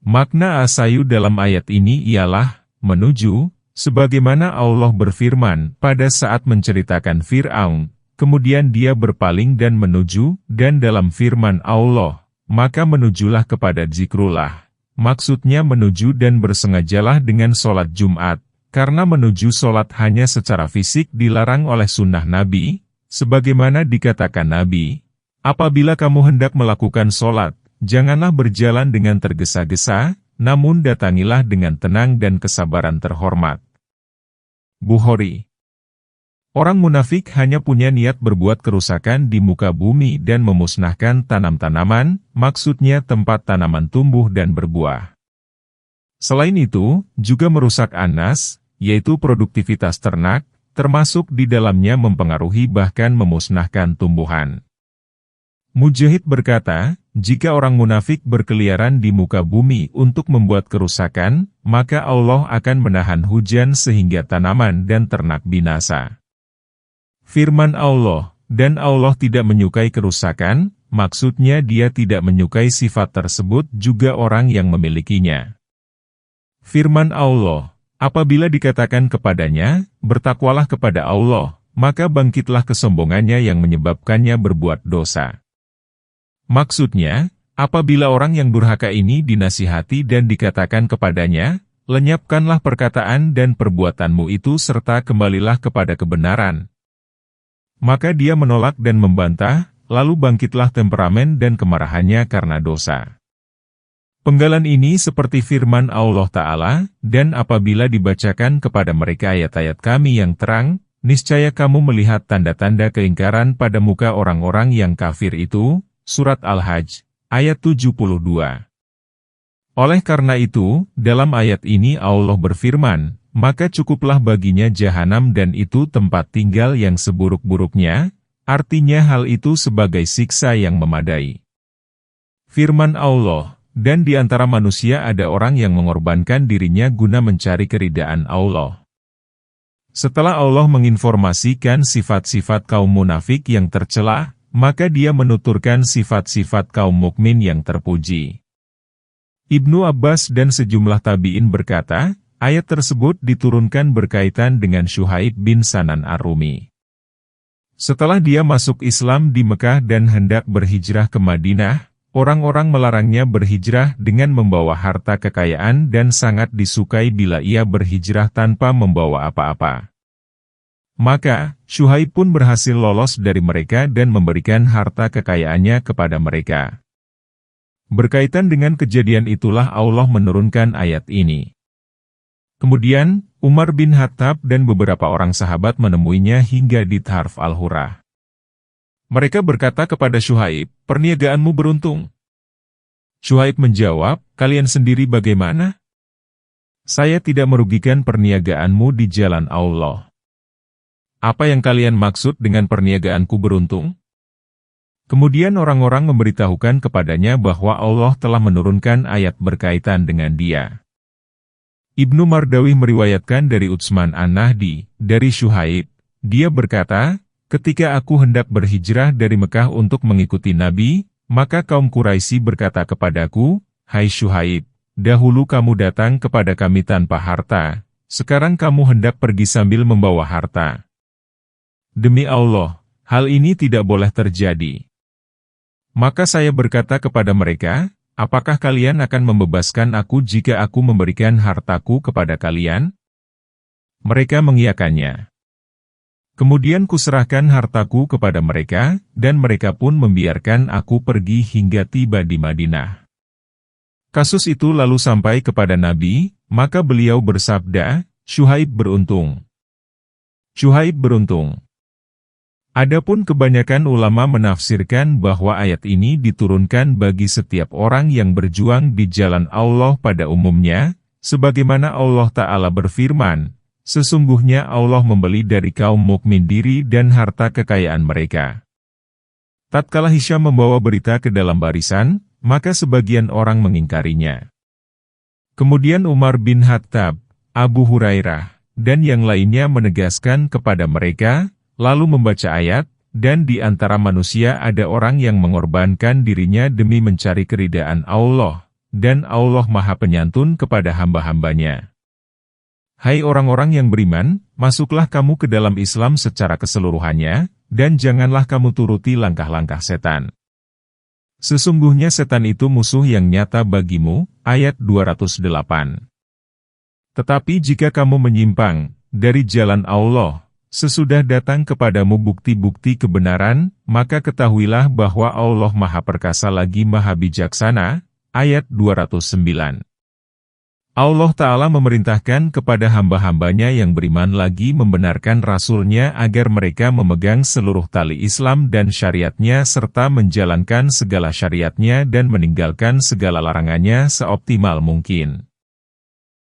Makna asayu dalam ayat ini ialah, menuju, sebagaimana Allah berfirman pada saat menceritakan Fir'aun, kemudian dia berpaling dan menuju, dan dalam firman Allah, maka menujulah kepada zikrullah. Maksudnya menuju dan bersengajalah dengan sholat Jumat, karena menuju sholat hanya secara fisik dilarang oleh sunnah Nabi, sebagaimana dikatakan Nabi, apabila kamu hendak melakukan sholat, janganlah berjalan dengan tergesa-gesa, namun datangilah dengan tenang dan kesabaran terhormat. Bukhari. Orang munafik hanya punya niat berbuat kerusakan di muka bumi dan memusnahkan tanam-tanaman, maksudnya tempat tanaman tumbuh dan berbuah. Selain itu, juga merusak anas, yaitu produktivitas ternak, termasuk di dalamnya mempengaruhi bahkan memusnahkan tumbuhan. Mujahid berkata, jika orang munafik berkeliaran di muka bumi untuk membuat kerusakan, maka Allah akan menahan hujan sehingga tanaman dan ternak binasa. Firman Allah, dan Allah tidak menyukai kerusakan, maksudnya dia tidak menyukai sifat tersebut juga orang yang memilikinya. Firman Allah, apabila dikatakan kepadanya, bertakwalah kepada Allah, maka bangkitlah kesombongannya yang menyebabkannya berbuat dosa. Maksudnya, apabila orang yang durhaka ini dinasihati dan dikatakan kepadanya, lenyapkanlah perkataan dan perbuatanmu itu serta kembalilah kepada kebenaran. Maka dia menolak dan membantah, lalu bangkitlah temperamen dan kemarahannya karena dosa. Penggalan ini seperti firman Allah Ta'ala, dan apabila dibacakan kepada mereka ayat-ayat Kami yang terang, niscaya kamu melihat tanda-tanda keingkaran pada muka orang-orang yang kafir itu. Surat Al-Hajj, ayat 72. Oleh karena itu, dalam ayat ini Allah berfirman, maka cukuplah baginya jahanam dan itu tempat tinggal yang seburuk-buruknya, artinya hal itu sebagai siksa yang memadai. Firman Allah, dan di antara manusia ada orang yang mengorbankan dirinya guna mencari keridaan Allah. Setelah Allah menginformasikan sifat-sifat kaum munafik yang tercela, maka dia menuturkan sifat-sifat kaum mukmin yang terpuji. Ibnu Abbas dan sejumlah tabi'in berkata, ayat tersebut diturunkan berkaitan dengan Syuhaib bin Sanan Ar-Rumi. Setelah dia masuk Islam di Mekah dan hendak berhijrah ke Madinah, orang-orang melarangnya berhijrah dengan membawa harta kekayaan dan sangat disukai bila ia berhijrah tanpa membawa apa-apa. Maka, Syuhaib pun berhasil lolos dari mereka dan memberikan harta kekayaannya kepada mereka. Berkaitan dengan kejadian itulah Allah menurunkan ayat ini. Kemudian, Umar bin Khattab dan beberapa orang sahabat menemuinya hingga di Tarf Al-Hurah. Mereka berkata kepada Syuhaib, perniagaanmu beruntung. Syuhaib menjawab, kalian sendiri bagaimana? Saya tidak merugikan perniagaanmu di jalan Allah. Apa yang kalian maksud dengan perniagaanku beruntung? Kemudian orang-orang memberitahukan kepadanya bahwa Allah telah menurunkan ayat berkaitan dengan dia. Ibnu Mardawi meriwayatkan dari Utsman An-Nahdi, dari Syuhaib, dia berkata, ketika aku hendak berhijrah dari Mekah untuk mengikuti Nabi, maka kaum Quraisy berkata kepadaku, hai Syuhaib, dahulu kamu datang kepada kami tanpa harta, sekarang kamu hendak pergi sambil membawa harta. Demi Allah, hal ini tidak boleh terjadi. Maka saya berkata kepada mereka, apakah kalian akan membebaskan aku jika aku memberikan hartaku kepada kalian? Mereka mengiyakannya. Kemudian kuserahkan hartaku kepada mereka, dan mereka pun membiarkan aku pergi hingga tiba di Madinah. Kasus itu lalu sampai kepada Nabi, maka beliau bersabda, Syuhaib beruntung. Syuhaib beruntung. Adapun kebanyakan ulama menafsirkan bahwa ayat ini diturunkan bagi setiap orang yang berjuang di jalan Allah pada umumnya, sebagaimana Allah Ta'ala berfirman, sesungguhnya Allah membeli dari kaum mukmin diri dan harta kekayaan mereka. Tatkala Hisyam membawa berita ke dalam barisan, maka sebagian orang mengingkarinya. Kemudian Umar bin Khattab, Abu Hurairah, dan yang lainnya menegaskan kepada mereka, lalu membaca ayat, dan di antara manusia ada orang yang mengorbankan dirinya demi mencari keridaan Allah, dan Allah Maha Penyantun kepada hamba-hambanya. Hai orang-orang yang beriman, masuklah kamu ke dalam Islam secara keseluruhannya, dan janganlah kamu turuti langkah-langkah setan. Sesungguhnya setan itu musuh yang nyata bagimu, ayat 208. Tetapi jika kamu menyimpang dari jalan Allah, sesudah datang kepadamu bukti-bukti kebenaran, maka ketahuilah bahwa Allah Maha Perkasa lagi Maha Bijaksana, ayat 209. Allah Ta'ala memerintahkan kepada hamba-hambanya yang beriman lagi membenarkan Rasul-Nya agar mereka memegang seluruh tali Islam dan syariatnya serta menjalankan segala syariatnya dan meninggalkan segala larangannya seoptimal mungkin.